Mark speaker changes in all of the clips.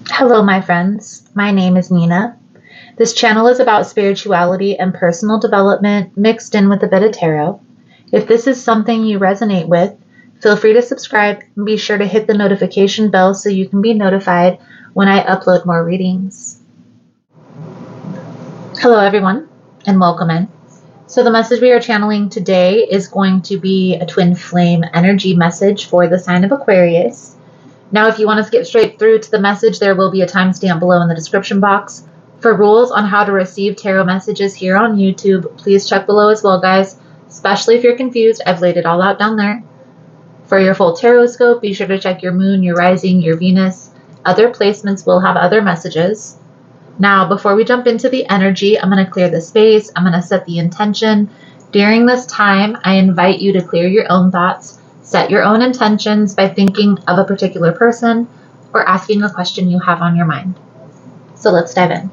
Speaker 1: Hello, my friends. My name is Nina. This channel is about spirituality and personal development mixed in with a bit of tarot. If this is something you resonate with, feel free to subscribe and be sure to hit the notification bell so you can be notified when I upload more readings. Hello, everyone, and welcome in. So the message we are channeling today is going to be a twin flame energy message for the sign of Aquarius. Now, if you want to skip straight through to the message, there will be a timestamp below in the description box. For rules on how to receive tarot messages here on YouTube, please check below as well, guys. Especially if you're confused, I've laid it all out down there. For your full tarot scope, be sure to check your moon, your rising, your Venus. Other placements will have other messages. Now, before we jump into the energy, I'm going to clear the space. I'm going to set the intention. During this time, I invite you to clear your own thoughts. Set your own intentions by thinking of a particular person or asking a question you have on your mind. So let's dive in.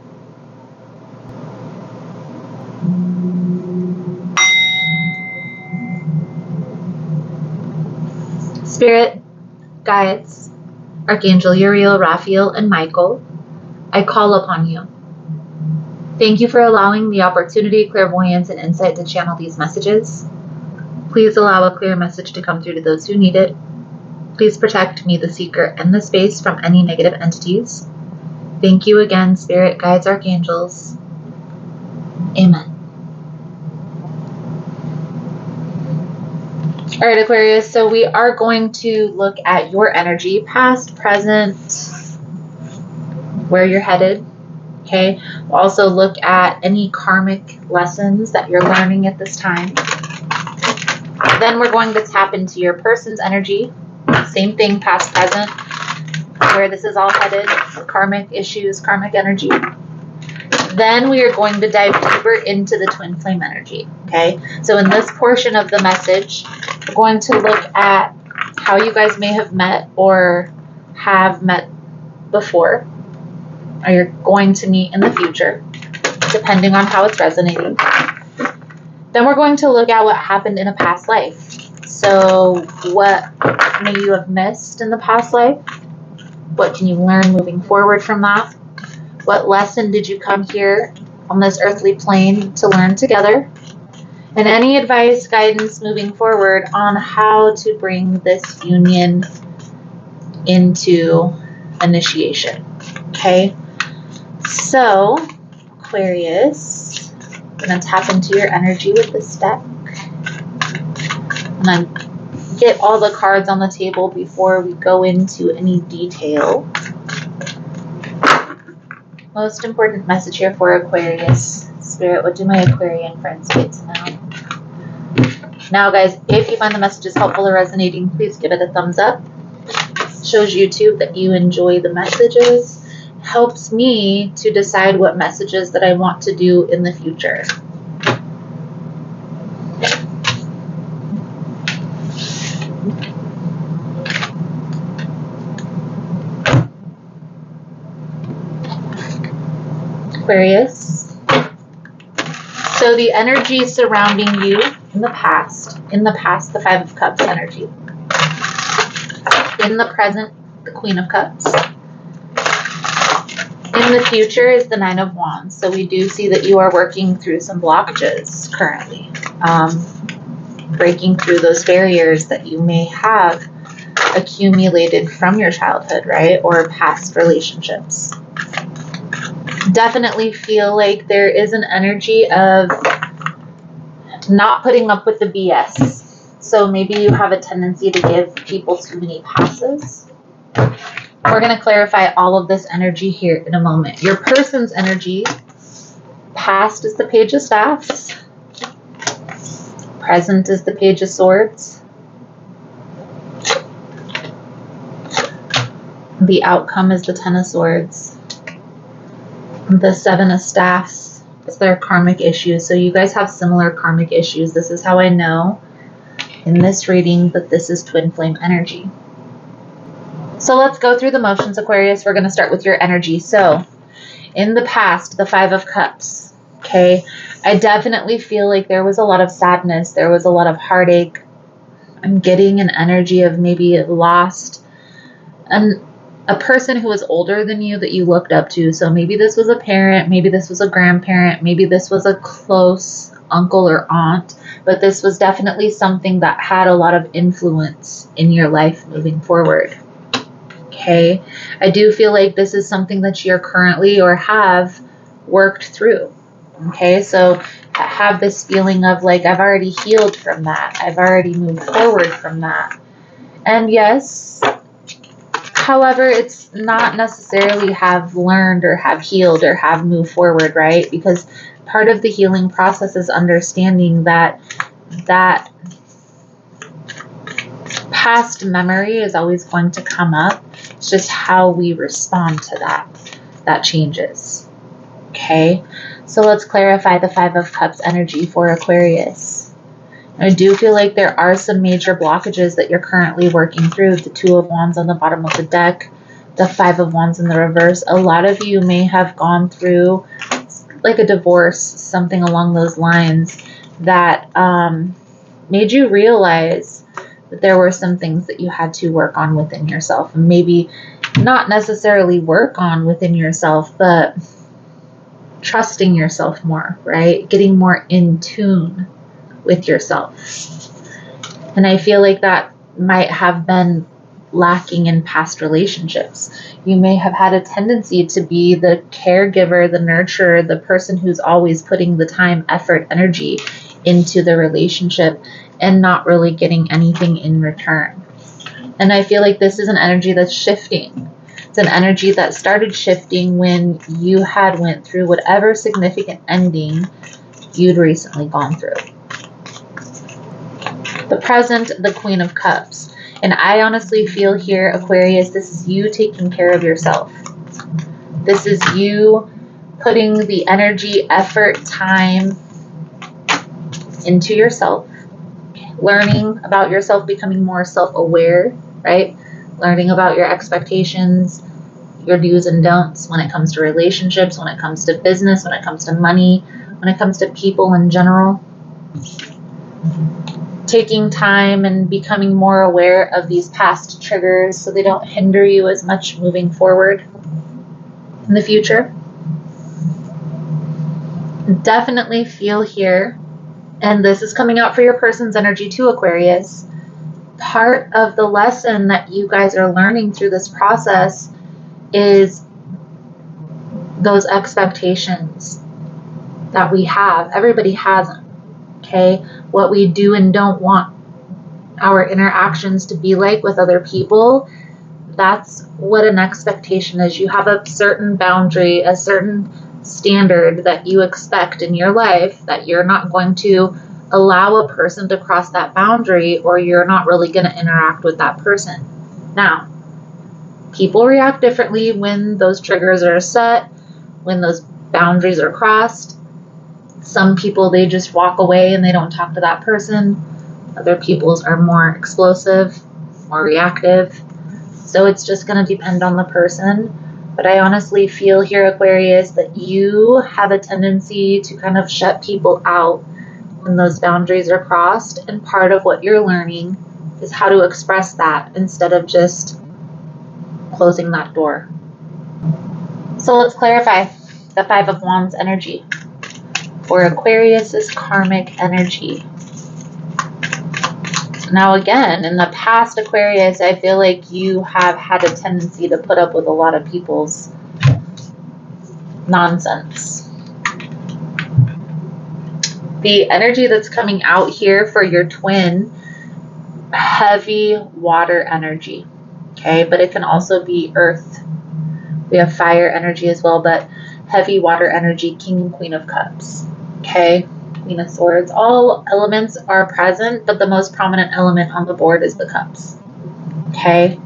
Speaker 1: Spirit, guides, Archangel Uriel, Raphael, and Michael, I call upon you. Thank you for allowing the opportunity, clairvoyance, and insight to channel these messages. Please allow a clear message to come through to those who need it. Please protect me, the seeker, and the space from any negative entities. Thank you again, Spirit, Guides, Archangels. Amen. All right, Aquarius, so we are going to look at your energy, past, present, where you're headed. Okay, we'll also look at any karmic lessons that you're learning at this time. Then we're going to tap into your person's energy. Same thing, past, present, where this is all headed, karmic issues, karmic energy. Then we are going to dive deeper into the twin flame energy. Okay, so in this portion of the message, we're going to look at how you guys may have met or have met before, or you're going to meet in the future, depending on how it's resonating. Then we're going to look at what happened in a past life. So what may you have missed in the past life? What can you learn moving forward from that? What lesson did you come here on this earthly plane to learn together? And any advice, guidance moving forward on how to bring this union into initiation. Okay? So, Aquarius, I'm going to tap into your energy with this deck. I'm going to get all the cards on the table before we go into any detail. Most important message here for Aquarius. Spirit, what do my Aquarian friends get to know? Now, guys, if you find the messages helpful or resonating, please give it a thumbs up. It shows YouTube that you enjoy the messages. Helps me to decide what messages that I want to do in the future. Aquarius. So the energy surrounding you in the past, the Five of Cups energy. In the present, the Queen of Cups. In the future is the Nine of Wands. So we do see that you are working through some blockages currently. Breaking through those barriers that you may have accumulated from your childhood, right? Or past relationships. Definitely feel like there is an energy of not putting up with the BS. So maybe you have a tendency to give people too many passes. We're going to clarify all of this energy here in a moment. Your person's energy, past is the Page of Staffs. Present is the Page of Swords. The outcome is the Ten of Swords. The Seven of Staffs is their karmic issues. So you guys have similar karmic issues. This is how I know in this reading that this is twin flame energy. So let's go through the motions, Aquarius. We're going to start with your energy. So in the past, the Five of Cups. Okay. I definitely feel like there was a lot of sadness. There was a lot of heartache. I'm getting an energy of maybe lost a person who was older than you that you looked up to. So maybe this was a parent, maybe this was a grandparent, maybe this was a close uncle or aunt, but this was definitely something that had a lot of influence in your life moving forward. Okay. I do feel like this is something that you're currently or have worked through. Okay. So I have this feeling of like, I've already healed from that. I've already moved forward from that. And yes, however, it's not necessarily have learned or have healed or have moved forward, right? Because part of the healing process is understanding that past memory is always going to come up. It's just how we respond to that changes. Okay, so let's clarify the Five of Cups energy for Aquarius. I do feel like there are some major blockages that you're currently working through. The Two of Wands on the bottom of the deck, the Five of Wands in the reverse. A lot of you may have gone through like a divorce, something along those lines that made you realize that there were some things that you had to work on within yourself. And maybe not necessarily work on within yourself, but trusting yourself more, right? Getting more in tune with yourself. And I feel like that might have been lacking in past relationships. You may have had a tendency to be the caregiver, the nurturer, the person who's always putting the time, effort, energy into the relationship and not really getting anything in return. And I feel like this is an energy that's shifting. It's an energy that started shifting when you had went through whatever significant ending you'd recently gone through. The present, the Queen of Cups. And I honestly feel here, Aquarius, this is you taking care of yourself. This is you putting the energy, effort, time into yourself. Learning about yourself, becoming more self-aware, right? Learning about your expectations, your do's and don'ts when it comes to relationships, when it comes to business, when it comes to money, when it comes to people in general. Taking time and becoming more aware of these past triggers so they don't hinder you as much moving forward in the future. Definitely feel here, and this is coming out for your person's energy too, Aquarius. Part of the lesson that you guys are learning through this process is those expectations that we have. Everybody has them. Okay, what we do and don't want our interactions to be like with other people, that's what an expectation is. You have a certain boundary, a certain standard that you expect in your life that you're not going to allow a person to cross that boundary, or you're not really going to interact with that person. Now, people react differently when those triggers are set, when those boundaries are crossed. Some people, they just walk away and they don't talk to that person. Other people's are more explosive, more reactive. So it's just going to depend on the person. But I honestly feel here, Aquarius, that you have a tendency to kind of shut people out when those boundaries are crossed. And part of what you're learning is how to express that instead of just closing that door. So let's clarify the Five of Wands energy for Aquarius's karmic energy. Now again, in the past, Aquarius, I feel like you have had a tendency to put up with a lot of people's nonsense. The energy that's coming out here for your twin, heavy water energy. Okay, but it can also be earth. We have fire energy as well, but heavy water energy, King and Queen of Cups. Okay, Queen of Swords. All elements are present, but the most prominent element on the board is the cups. Okay,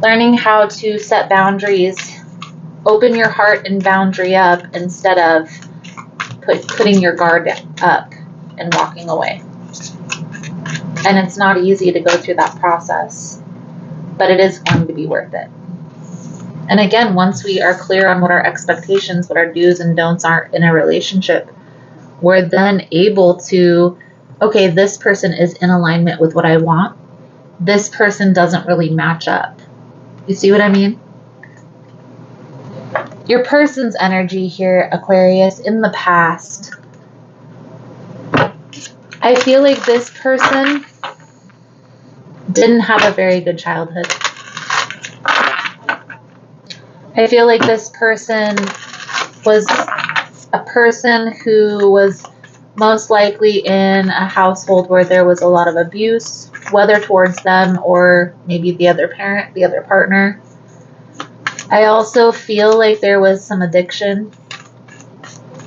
Speaker 1: learning how to set boundaries, open your heart and boundary up instead of putting your guard up and walking away. And it's not easy to go through that process, but it is going to be worth it. And again, once we are clear on what our expectations, what our do's and don'ts are in a relationship, we're then able to, okay, this person is in alignment with what I want. This person doesn't really match up. You see what I mean? Your person's energy here, Aquarius, in the past, I feel like this person didn't have a very good childhood. I feel like this person was a person who was most likely in a household where there was a lot of abuse, whether towards them or maybe the other parent, the other partner. I also feel like there was some addiction,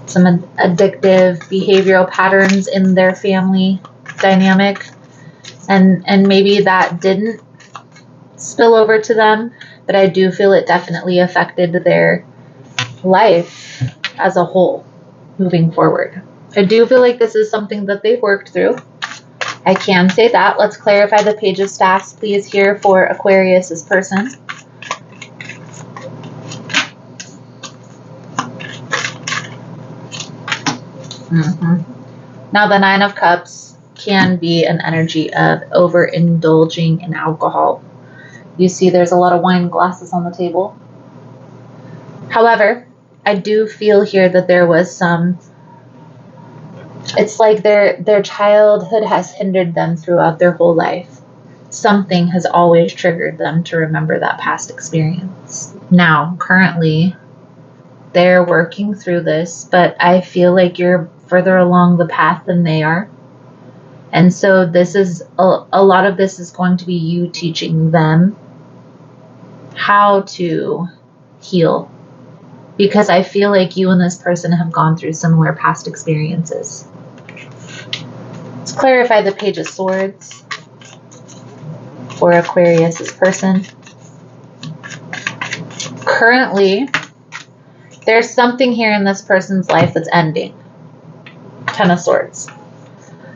Speaker 1: some addictive behavioral patterns in their family dynamic, and maybe that didn't spill over to them, but I do feel it definitely affected their life as a whole moving forward. I do feel like this is something that they've worked through. I can say that. Let's clarify the page of staffs, please, here for Aquarius's person. Now, the Nine of Cups can be an energy of overindulging in alcohol. You see there's a lot of wine glasses on the table. However, I do feel here that there was some, it's like their childhood has hindered them throughout their whole life. Something has always triggered them to remember that past experience. Now, currently, they're working through this, but I feel like you're further along the path than they are. And so this is, a lot of this is going to be you teaching them how to heal. Because I feel like you and this person have gone through similar past experiences. Let's clarify the Page of Swords for Aquarius's person. Currently, there's something here in this person's life that's ending. Ten of Swords.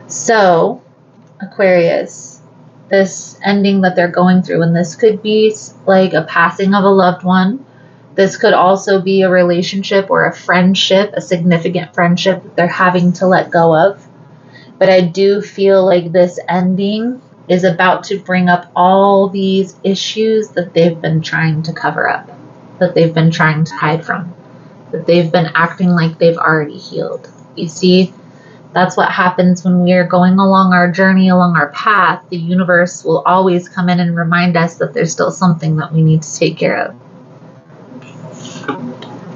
Speaker 1: So, Aquarius, this ending that they're going through, and this could be like a passing of a loved one. This could also be a relationship or a friendship, a significant friendship that they're having to let go of. But I do feel like this ending is about to bring up all these issues that they've been trying to cover up, that they've been trying to hide from, that they've been acting like they've already healed. You see, that's what happens when we are going along our journey, along our path. The universe will always come in and remind us that there's still something that we need to take care of.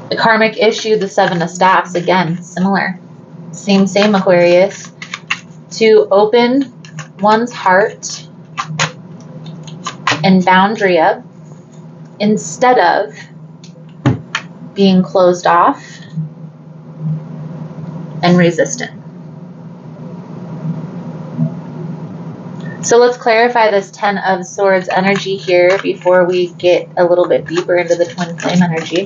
Speaker 1: The karmic issue, the Seven of Staffs, again, similar. Same Aquarius. To open one's heart and boundary up instead of being closed off and resistant. So let's clarify this Ten of Swords energy here before we get a little bit deeper into the twin flame energy.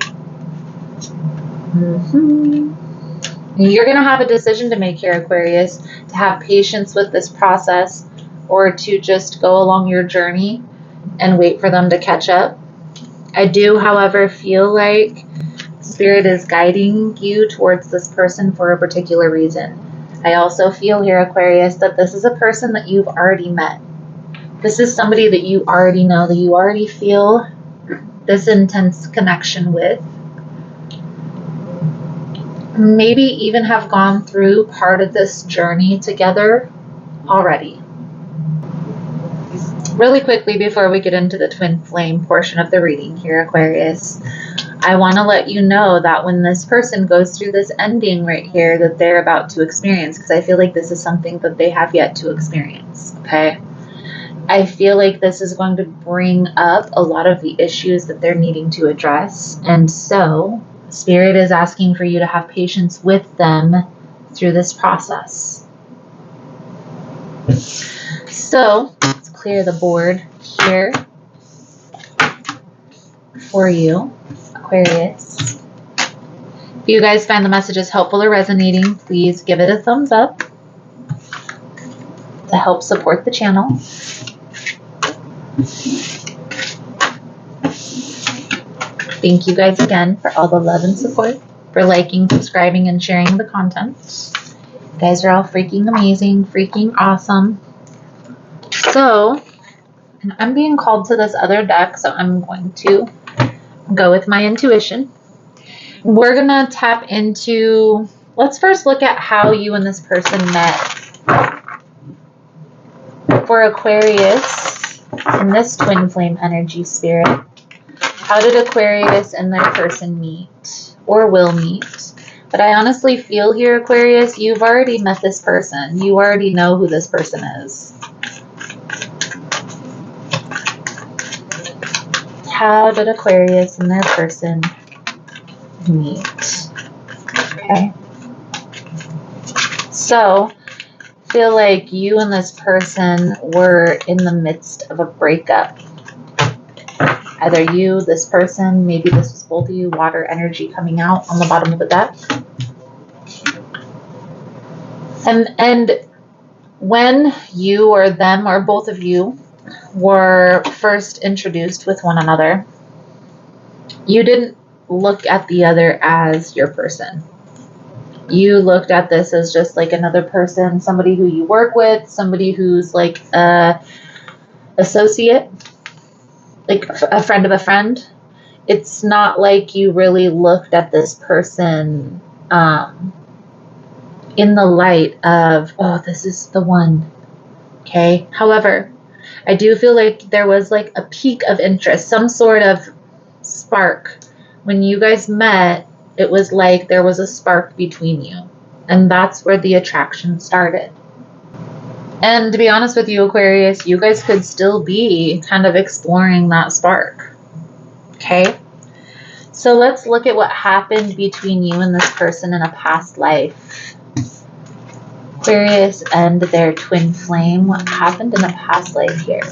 Speaker 1: You're going to have a decision to make here, Aquarius, to have patience with this process or to just go along your journey and wait for them to catch up. I do, however, feel like Spirit is guiding you towards this person for a particular reason. I also feel here, Aquarius, that this is a person that you've already met. This is somebody that you already know, that you already feel this intense connection with. Maybe even have gone through part of this journey together already. Really quickly, before we get into the twin flame portion of the reading here, Aquarius, I want to let you know that when this person goes through this ending right here that they're about to experience, because I feel like this is something that they have yet to experience, okay? I feel like this is going to bring up a lot of the issues that they're needing to address. And so, Spirit is asking for you to have patience with them through this process. So, let's clear the board here for you, Aquarius. If you guys find the messages helpful or resonating, please give it a thumbs up to help support the channel. If Thank you guys again for all the love and support, for liking, subscribing, and sharing the content. You guys are all freaking amazing, freaking awesome. So, I'm being called to this other deck, so I'm going to go with my intuition. We're going to tap into, let's first look at how you and this person met. For Aquarius, in this twin flame energy spirit, how did Aquarius and their person meet or will meet? But I honestly feel here, Aquarius, you've already met this person. You already know who this person is. How did Aquarius and their person meet? Okay. So, I feel like you and this person were in the midst of a breakup. Either you, this person, maybe this was both of you, water energy coming out on the bottom of the deck. And when you or them or both of you were first introduced with one another, you didn't look at the other as your person. You looked at this as just like another person, somebody who you work with, somebody who's like a associate, like a friend of a friend. It's not like you really looked at this person in the light of, oh, this is the one. Okay. However, I do feel like there was like a peak of interest, some sort of spark. When you guys met, it was like there was a spark between you. And that's where the attraction started. And to be honest with you, Aquarius, you guys could still be kind of exploring that spark. Okay? So let's look at what happened between you and this person in a past life. Aquarius and their twin flame. What happened in a past life here?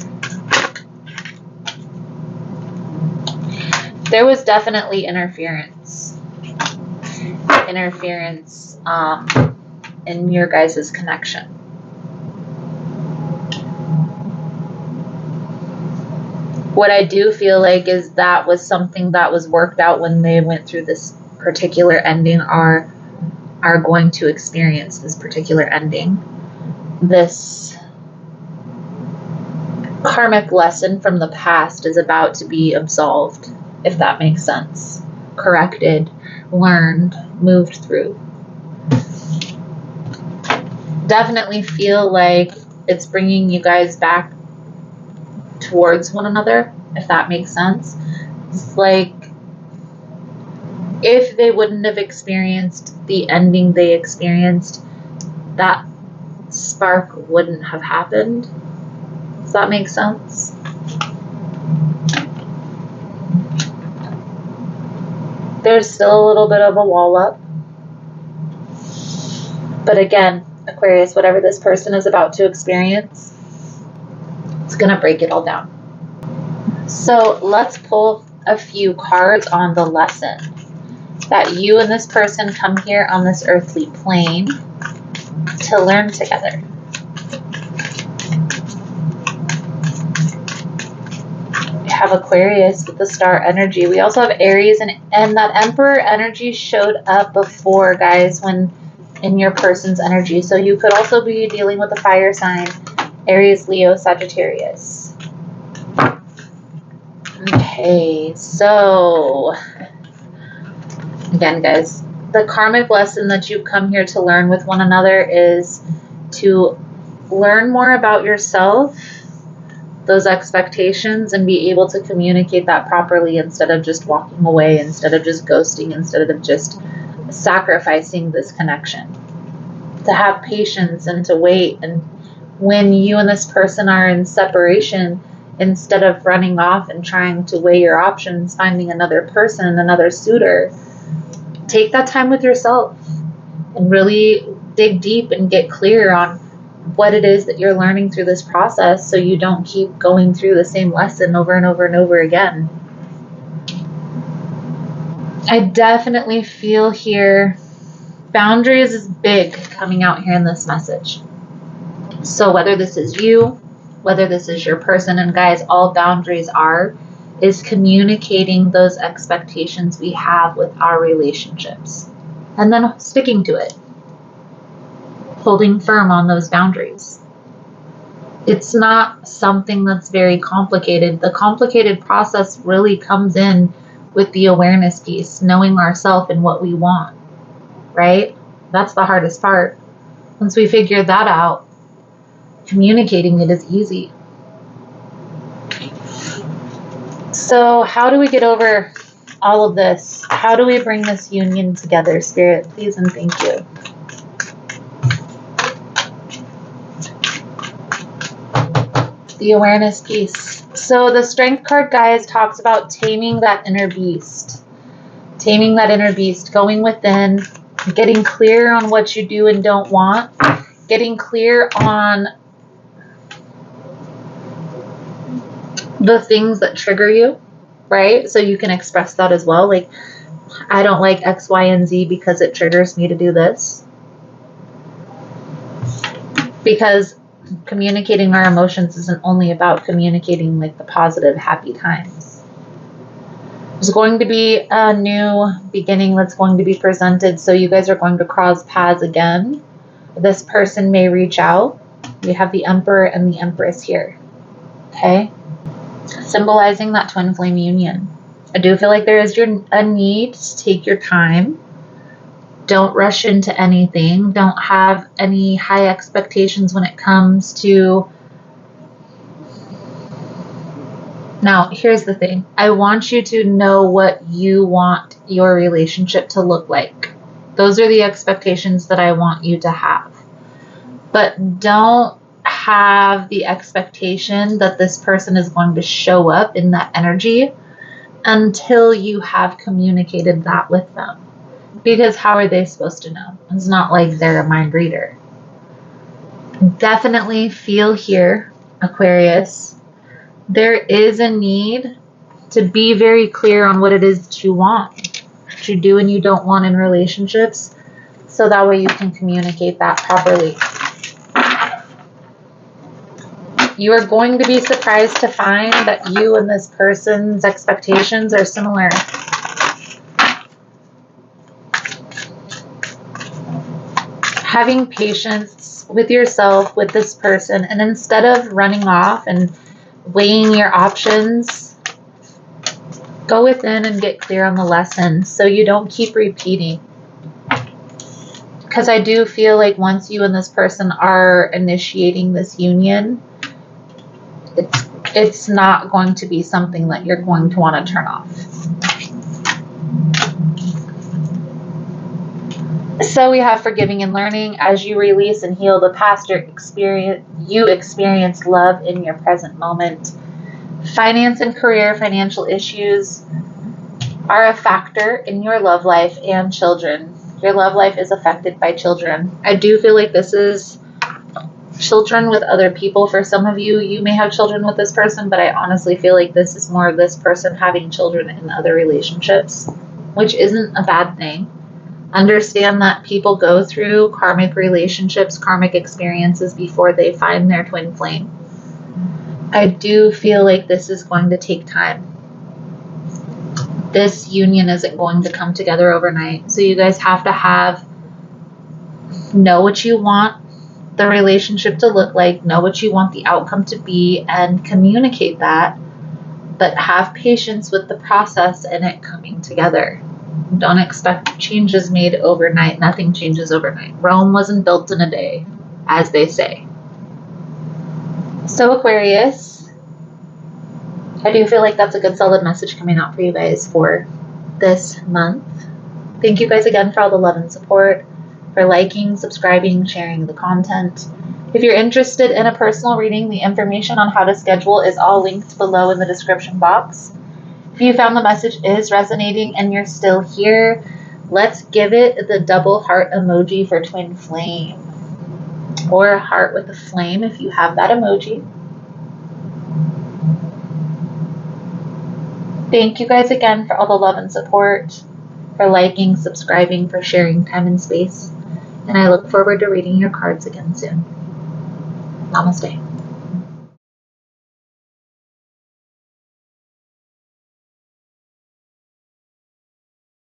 Speaker 1: There was definitely interference. Interference in your guys' connection. What I do feel like is that was something that was worked out when they went through this particular ending, are going to experience this particular ending. This karmic lesson from the past is about to be absolved, if that makes sense. Corrected, learned, moved through. Definitely feel like it's bringing you guys back towards one another, if that makes sense. It's like if they wouldn't have experienced the ending they experienced, that spark wouldn't have happened. Does that make sense? There's still a little bit of a wall up. But again, Aquarius, whatever this person is about to experience, it's going to break it all down. So let's pull a few cards on the lesson that you and this person come here on this earthly plane to learn together. We have Aquarius with the star energy. We also have Aries, and that Emperor energy showed up before, guys, when in your person's energy. So you could also be dealing with a fire sign, Aries, Leo, Sagittarius. Okay, so again, guys, the karmic lesson that you've come here to learn with one another is to learn more about yourself, those expectations, and be able to communicate that properly instead of just walking away, instead of just ghosting, instead of just sacrificing this connection. To have patience and to wait. And when you and this person are in separation, instead of running off and trying to weigh your options, finding another person, another suitor, take that time with yourself and really dig deep and get clear on what it is that you're learning through this process, so you don't keep going through the same lesson over and over and over again. I definitely feel here boundaries is big coming out here in this message. So whether this is you, whether this is your person, and guys, all boundaries are is communicating those expectations we have with our relationships and then sticking to it, holding firm on those boundaries. It's not something that's very complicated. The complicated process really comes in with the awareness piece, knowing ourselves and what we want, right? That's the hardest part. Once we figure that out, communicating it is easy. So how do we get over all of this? How do we bring this union together, Spirit? Please and thank you. The awareness piece. So the Strength card, guys, talks about taming that inner beast. Taming that inner beast, going within, getting clear on what you do and don't want, getting clear on the things that trigger you, right? So you can express that as well. Like, I don't like X, Y, and Z because it triggers me to do this. Because communicating our emotions isn't only about communicating like the positive, happy times. There's going to be a new beginning that's going to be presented. So you guys are going to cross paths again. This person may reach out. We have the Emperor and the Empress here. Okay? Symbolizing that twin flame union. I do feel like there is a need to take your time. Don't rush into anything. Don't have any high expectations when it comes to... Now, here's the thing. I want you to know what you want your relationship to look like. Those are the expectations that I want you to have. But don't have the expectation that this person is going to show up in that energy until you have communicated that with them. Because how are they supposed to know? It's not like they're a mind reader. Definitely feel here, Aquarius. There is a need to be very clear on what it is that you want, what you do and you don't want in relationships, so that way you can communicate that properly. You are going to be surprised to find that you and this person's expectations are similar. Having patience with yourself, with this person, and instead of running off and weighing your options, go within and get clear on the lesson so you don't keep repeating. Because I do feel like once you and this person are initiating this union, it's not going to be something that you're going to want to turn off. So we have forgiving and learning. As you release and heal the past, you experience love in your present moment. Finance and career, financial issues are a factor in your love life and children. Your love life is affected by children. I do feel like this is children with other people. For some of you, you may have children with this person, but I honestly feel like this is more of this person having children in other relationships, which isn't a bad thing. Understand that people go through karmic relationships, karmic experiences before they find their twin flame. I do feel like this is going to take time. This union isn't going to come together overnight. So you guys have to know what you want the relationship to look like, know what you want the outcome to be, and communicate that. But have patience with the process and it coming together. Don't expect changes made overnight. Nothing changes overnight. Rome wasn't built in a day, as they say. So Aquarius, I do feel like that's a good solid message coming out for you guys for this month. Thank you guys again for all the love and support, for liking, subscribing, sharing the content. If you're interested in a personal reading, the information on how to schedule is all linked below in the description box. If you found the message is resonating and you're still here, let's give it the double heart emoji for twin flame. Or a heart with a flame if you have that emoji. Thank you guys again for all the love and support, for liking, subscribing, for sharing time and space. And I look forward to reading your cards again soon. Namaste.